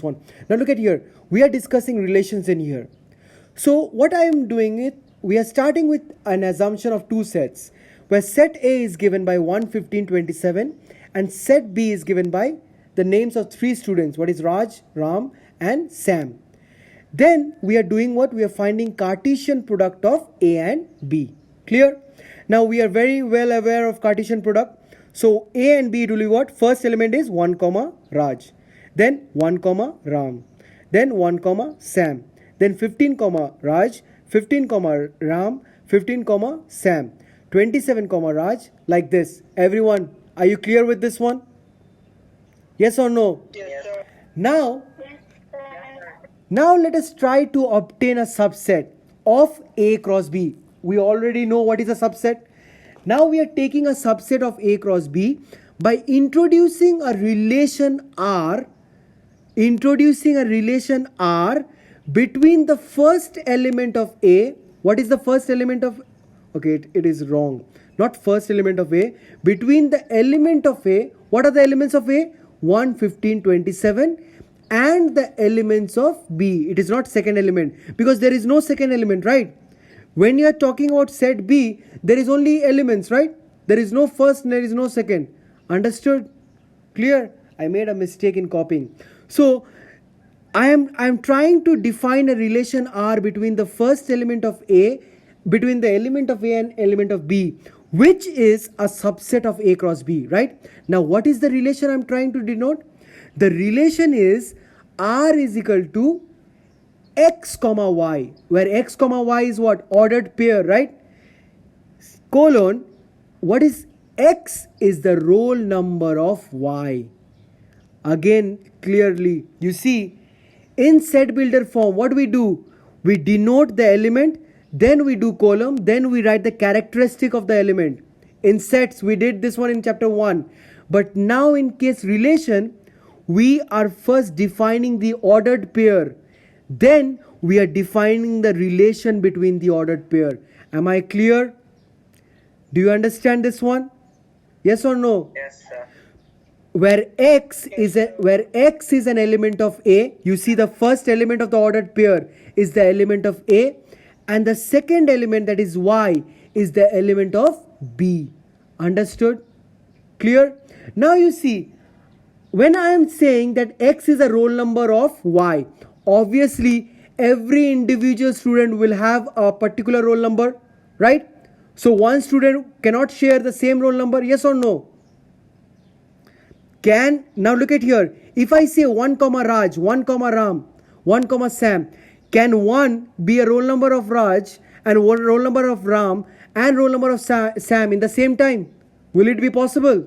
one. Now look at here. We are discussing relations in here. So what I am doing it, we are starting with an assumption of two sets, where set A is given by 1, 15, 27, and set B is given by the names of three students. What is Raj, Ram, and Sam. Then we are doing what? We are finding Cartesian product of A and B. Clear? Now we are very well aware of Cartesian product. So A and B, it will be what? First element is 1 comma Raj, then 1 comma Ram, then 1 comma Sam, then 15 comma Raj, 15 comma Ram, 15 comma Sam, 27 comma Raj, like this. Everyone, are you clear with this one? Yes or no? Yes, sir. Now let us try to obtain a subset of A cross B. We already know what is a subset. Now we are taking a subset of A cross B by introducing a relation R between the first element of A. What is the first element of? Okay, it is wrong. Not first element of A. Between the element of A. What are the elements of A? 1, 15, 27. And the elements of B. It is not second element, because there is no second element, right? When you are talking about set B, there is only elements, right? There is no first, there is no second. Understood? Clear? I made a mistake in copying. So I am trying to define a relation R between the first element of A, between the element of A and element of B, which is a subset of A cross B, right? Now what is the relation I am trying to denote? The relation is R is equal to X comma Y, where X comma Y is what? Ordered pair, right? Colon, what is X is the roll number of Y. Again, clearly, you see, in set builder form, what do? We denote the element, then we do column, then we write the characteristic of the element. In sets, we did this one in chapter 1. But now in case relation, we are first defining the ordered pair. Then we are defining the relation between the ordered pair. Am I clear? Do you understand this one? Yes or no? Yes, sir. Where X is an element of A, you see the first element of the ordered pair is the element of A, and the second element, that is Y, is the element of B. Understood? Clear? Now you see, when I am saying that X is a roll number of Y, obviously every individual student will have a particular roll number, right? So one student cannot share the same roll number, yes or no? Now look at here, if I say 1 comma Raj, 1 comma Ram, 1 comma Sam, can 1 be a roll number of Raj and one roll number of Ram and roll number of Sam in the same time? Will it be possible?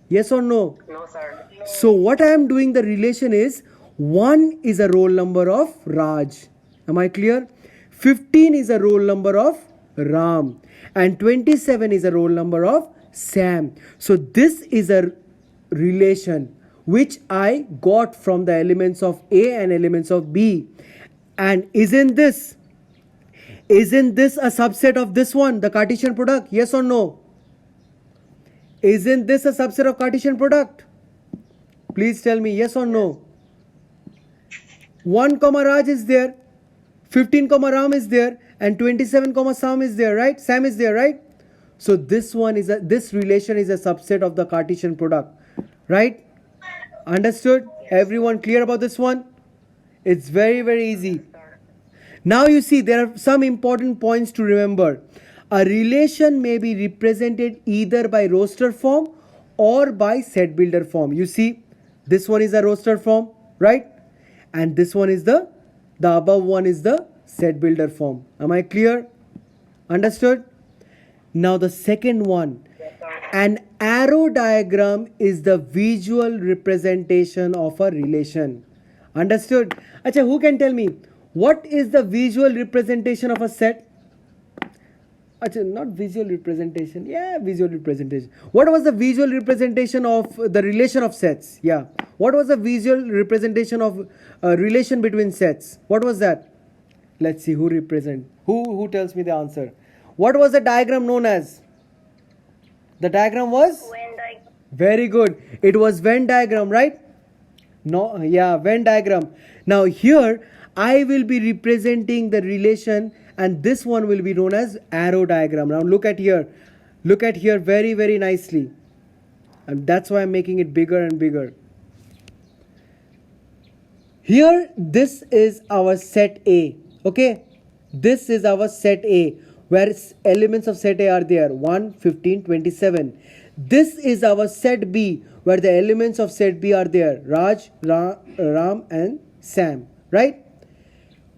Yes or no? No, sir. So what I am doing, the relation is 1 is a roll number of Raj. Am I clear? 15 is a roll number of Ram. And 27 is a roll number of Sam. So this is a relation which I got from the elements of A and elements of B. And isn't this a subset of this one, the Cartesian product? Yes or no? Isn't this a subset of Cartesian product? Please tell me yes or no. 1 comma Raj is there, 15 comma Ram is there, and 27 comma Sam is there, right? Sam is there, right? So this relation is a subset of the Cartesian product, right? Understood? Everyone clear about this one? It's very, very easy. Now you see, there are some important points to remember. A relation may be represented either by roster form or by set builder form. You see, this one is a roster form, right? And this one is the above one is the set builder form. Am I clear? Understood? Now the second one, an arrow diagram is the visual representation of a relation. Understood? Acha, who can tell me what is the visual representation of a set? Achha, not visual representation. Yeah, visual representation. What was the visual representation of the relation of sets? Yeah. What was the visual representation of relation between sets? What was that? Let's see who tells me the answer. What was the diagram known as? The diagram was? Venn diagram. Very good. It was Venn diagram, right? No, yeah, Venn diagram. Now here I will be representing the relation and this one will be known as arrow diagram. Now look at here. Look at here very, very nicely. And that's why I'm making it bigger and bigger. Here, this is our set A. Okay, this is our set A where elements of set A are there 1, 15, 27. This is our set B where the elements of set B are there Raj, Ram and Sam, right?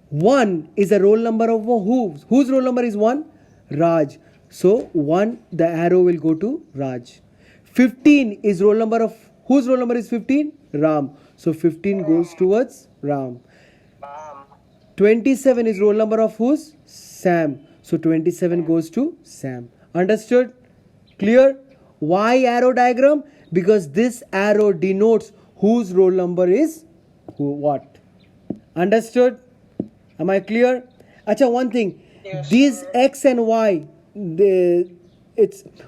1 is a roll number of who? Whose roll number is 1? Raj. So 1, the arrow will go to Raj. 15 is roll number of whose roll number is 15? Ram. So 15 goes towards Ram. 27 is roll number of whose? Sam. So 27 goes to Sam. Understood? Clear? Why arrow diagram? Because this arrow denotes whose roll number is what. Understood? Am I clear? Acha, one thing. Yes, these sir. X and Y,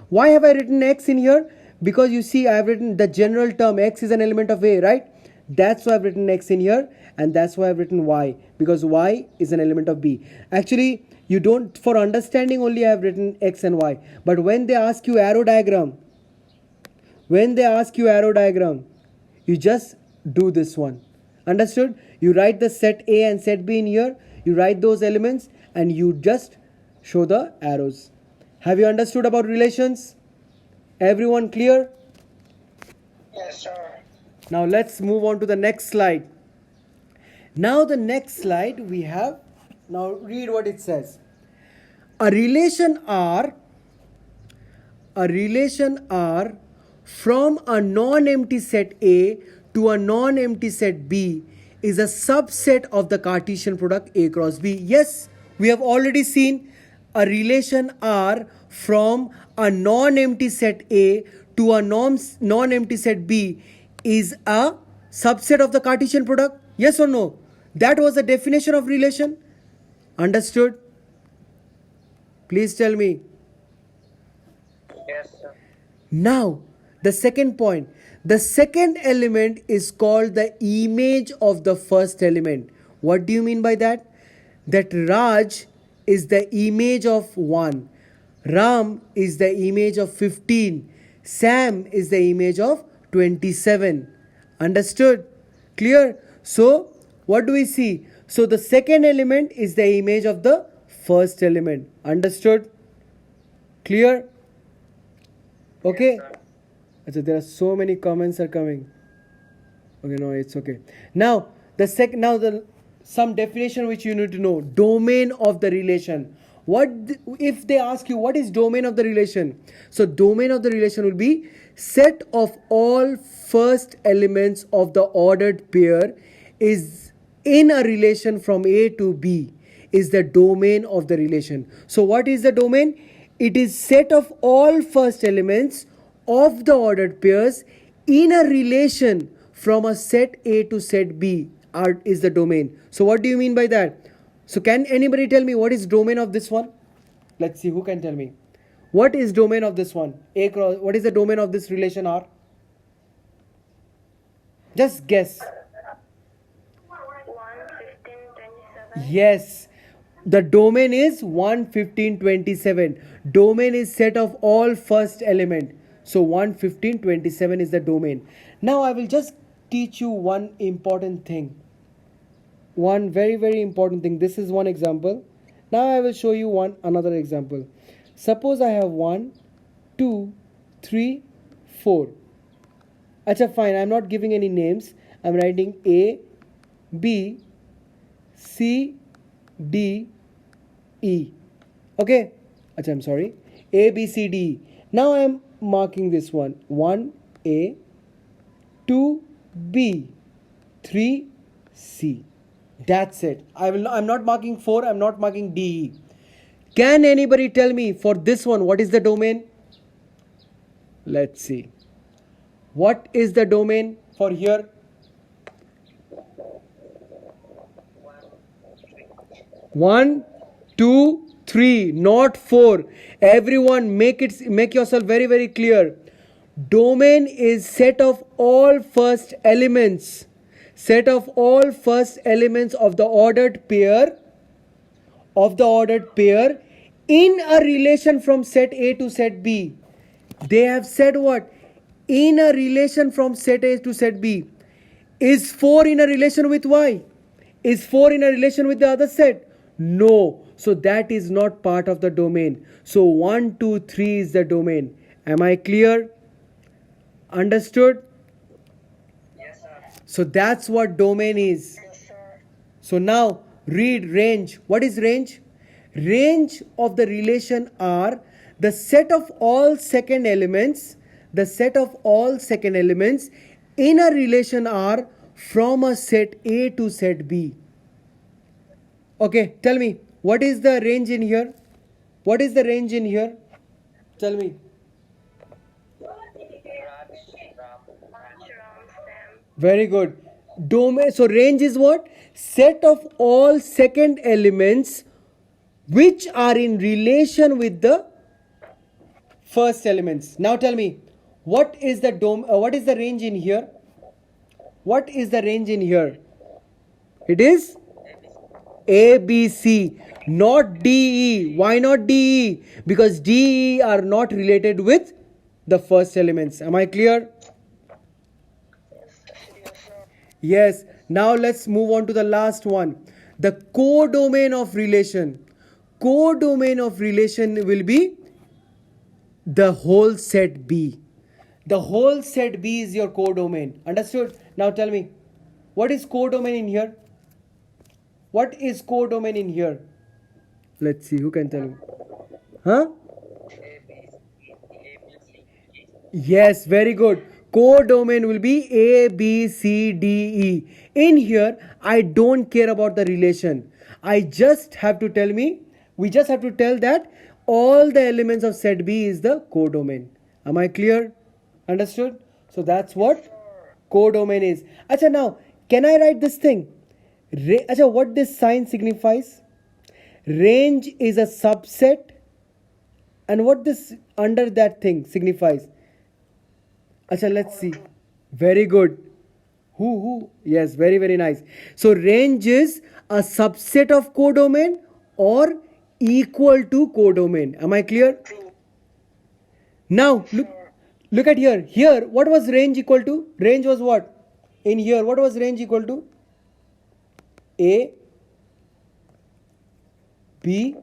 why have I written X in here? Because you see I have written the general term X is an element of A, right? That's why I've written X in here, and that's why I've written Y, because Y is an element of B. Actually, you don't, for understanding only I have written X and Y. But when they ask you arrow diagram, you just do this one. Understood? You write the set A and set B in here, you write those elements and you just show the arrows. Have you understood about relations? Everyone clear? Yes, sir. Now let's move on to the next slide. Now the next slide we have, now read what it says. A relation R from a non-empty set A to a non-empty set B is a subset of the Cartesian product A cross B. Yes, we have already seen a relation R from a non-empty set A to a non-empty set B is a subset of the Cartesian product. Yes or no? That was the definition of relation. Understood? Please tell me. Yes, sir. Now, the second point. The second element is called the image of the first element. What do you mean by that? That Raj is the image of 1. Ram is the image of 15. Sam is the image of 27. Understood? Clear? So, what do we see? So, the second element is the image of the first element. Understood? Clear? Okay? Yes, there are so many comments are coming. Okay, no, it's okay. Now, some definition which you need to know. Domain of the relation. If they ask you what is domain of the relation? So domain of the relation will be set of all first elements of the ordered pair is in a relation from A to B is the domain of the relation. So what is the domain? It is set of all first elements of the ordered pairs in a relation from a set A to set B is the domain. So what do you mean by that? So can anybody tell me what is domain of this one? Let's see who can tell me. What is domain of this one? A cross. What is the domain of this relation R? Just guess. 1, 15, 27. Yes. The domain is 1, 15, 27. Domain is set of all first element. So 1, 15, 27 is the domain. Now I will just teach you one important thing. One very, very important thing. This is one example. Now I will show you another example. Suppose I have 1, 2, 3, 4. Acha, fine. I'm not giving any names. I'm writing A, B, C, D, E. Okay? Acha, I'm sorry. A, B, C, D, E. Now I'm marking this one. 1, A, 2, B, 3, C. That's it. I'm not marking 4. I'm not marking D. Can anybody tell me for this one what is the domain? Let's see. What is the domain for here? 1, 2, 3, not 4. Everyone make yourself very, very clear. Domain is set of all first elements. set of all first elements of the ordered pair in a relation from set A to set B. They have said what? In a relation from set A to set B. Is 4 in a relation with Y? Is 4 in a relation with the other set? No. So that is not part of the domain. So 1, 2, 3 is the domain. Am I clear? Understood? Yes, sir. So that's what domain is. Yes, sir. So now read range. What is range? Range of the relation are the set of all second elements. The set of all second elements in a relation are from a set A to set B. Okay, tell me, what is the range in here? What is the range in here? Tell me. Ram, Sam. Very good. Domain. So range is what? Set of all second elements which are in relation with the first elements. Now tell me, what is the what is the range in here? What is the range in here? It is A, B, C, not D, E. Why not D, E? Because D, E are not related with the first elements. Am I clear? Yes, sir. Yes. Now let's move on to the last one. The codomain of relation. Codomain of relation will be the whole set B. The whole set B is your codomain. Understood? Now tell me, what is codomain in here? What is codomain in here? Let's see, who can tell me? Huh? Yes, very good. Codomain will be A, B, C, D, E. In here, I don't care about the relation. I just have to tell me, we just have to tell that all the elements of set B is the codomain. Am I clear? Understood? So that's what codomain is. Acha, now, can I write this thing? Acha, what this sign signifies? Range is a subset, and what this under that thing signifies? Acha, let's see. Very good. Who? Yes, very, very nice. So range is a subset of codomain or equal to codomain. Am I clear? Now, look at here. Here, what was range equal to? Range was what? In here, what was range equal to? A, B,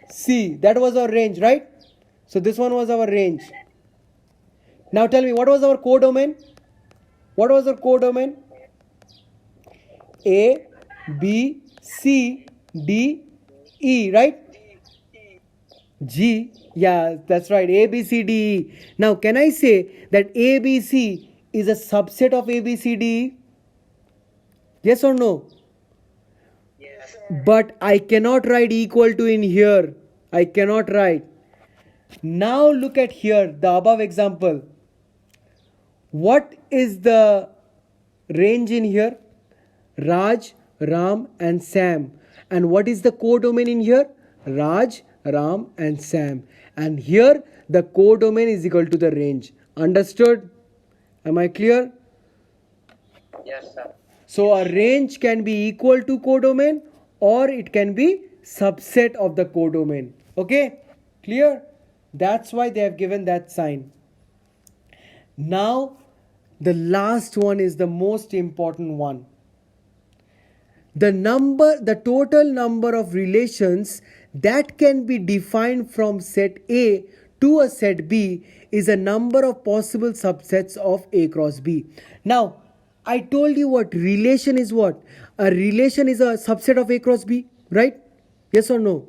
C. That was our range, right? So this one was our range. Now tell me, what was our codomain? What was our codomain? A, B, C, D, E, right? G. Yeah, that's right. A, B, C, D, E. Now, can I say that A, B, C is a subset of A, B, C, D, E? Yes or no? Yes, sir. But I cannot write equal to in here. I cannot write. Now look at here, the above example. What is the range in here? Raj, Ram and Sam. And what is the codomain in here? Raj, Ram and Sam. And here the codomain is equal to the range. Understood? Am I clear? Yes, sir. So a range can be equal to codomain or it can be subset of the codomain. Okay? Clear? That's why they have given that sign. Now the last one is the most important one. The total number of relations that can be defined from set A to a set B is a number of possible subsets of A cross B. Now, I told you what relation is what? A relation is a subset of A cross B, right? Yes or no?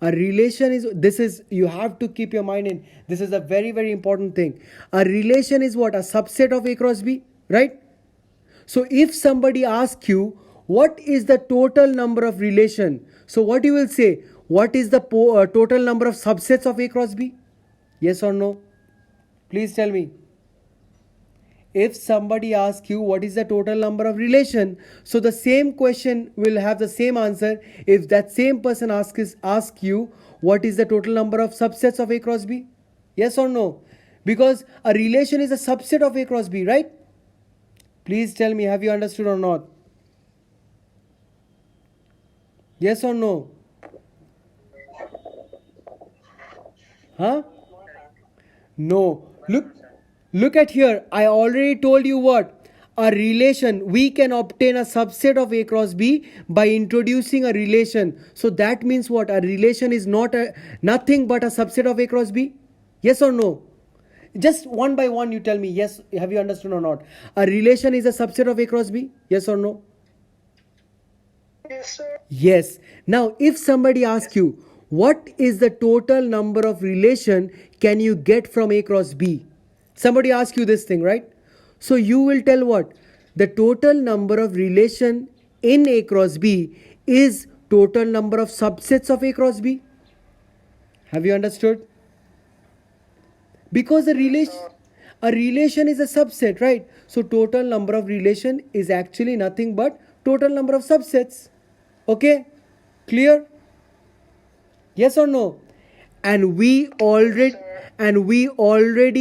A relation is, you have to keep your mind in, this is a very, very important thing. A relation is what? A subset of A cross B, right? So if somebody asks you, what is the total number of relation? So what you will say? What is the total number of subsets of A cross B? Yes or no? Please tell me. If somebody asks you what is the total number of relation, so the same question will have the same answer if that same person asks you what is the total number of subsets of A cross B? Yes or no? Because a relation is a subset of A cross B, right? Please tell me, have you understood or not? Yes or no? Huh? No. Look at here. I already told you what? A relation. We can obtain a subset of A cross B by introducing a relation. So that means what? A relation is nothing but a subset of A cross B? Yes or no? Just one by one you tell me, yes, have you understood or not? A relation is a subset of A cross B? Yes or no? Yes, sir. Yes. Now, if somebody asks you, what is the total number of relation can you get from A cross B? Somebody asks you this thing, right? So you will tell what? The total number of relation in A cross B is total number of subsets of A cross B. Have you understood? Because a relation is a subset, right? So total number of relation is actually nothing but total number of subsets. Okay? Clear? Yes or no? And we already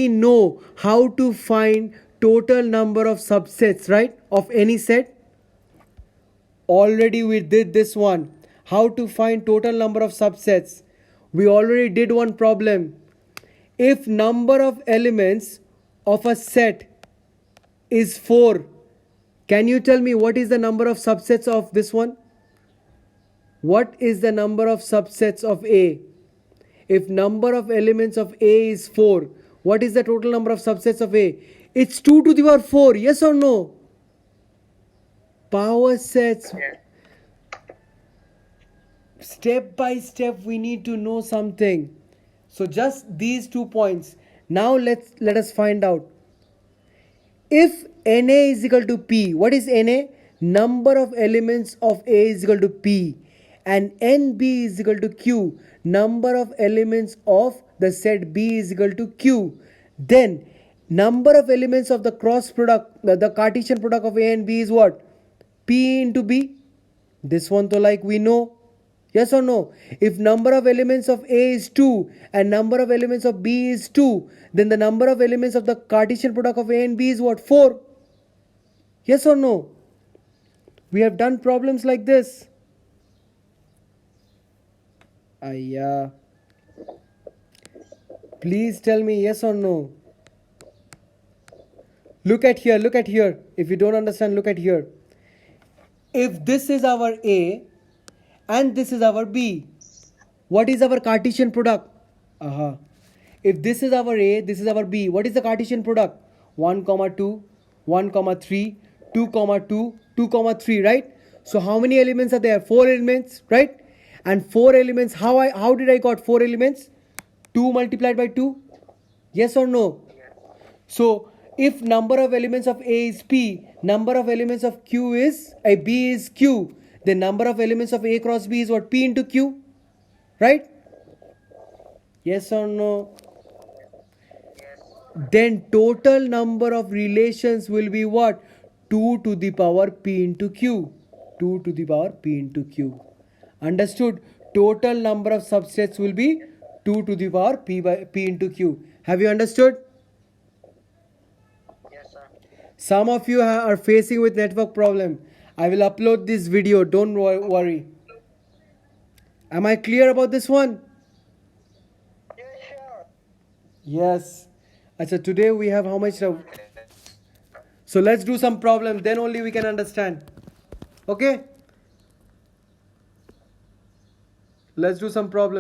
know how to find total number of subsets, right? Of any set. Already we did this one. How to find total number of subsets. We already did one problem. If number of elements of a set is 4, can you tell me what is the number of subsets of this one? What is the number of subsets of A? If number of elements of A is 4, what is the total number of subsets of A? It's 2 to the power 4. Yes or no? Power sets. Yes. Step by step we need to know something. So just these 2 points. Now let us find out. If Na is equal to P, what is Na? Number of elements of A is equal to P, and NB is equal to Q. Number of elements of the set B is equal to Q. Then number of elements of the cross product, the Cartesian product of A and B is what? P into B. This one to like we know. Yes or no? If number of elements of A is 2 and number of elements of B is 2, then the number of elements of the Cartesian product of A and B is what? 4. Yes or no? We have done problems like this. Please tell me yes or no. Look at here, look at here. If you don't understand, look at here. If this is our A and this is our B, what is our Cartesian product? If this is our A, this is our B, what is the Cartesian product? 1, 2, 1, 3, 2, 2, 2, 3, right? So how many elements are there? 4 elements, right? And 4 elements, how did I got 4 elements? 2 multiplied by 2? Yes or no? So if number of elements of A is P, number of elements of B is Q, the number of elements of A cross B is what? P into Q, right? Yes or no? Yes. Then total number of relations will be what? 2 to the power P into Q. 2 to the power P into Q. Understood? Total number of subsets will be 2 to the power P into Q. Have you understood? Yes, sir. Some of you are facing with network problem. I will upload this video. Don't worry. Am I clear about this one? Yes, sir. Yes. Achha, today we have how much? So let's do some problem. Then only we can understand. Okay? Let's do some problem.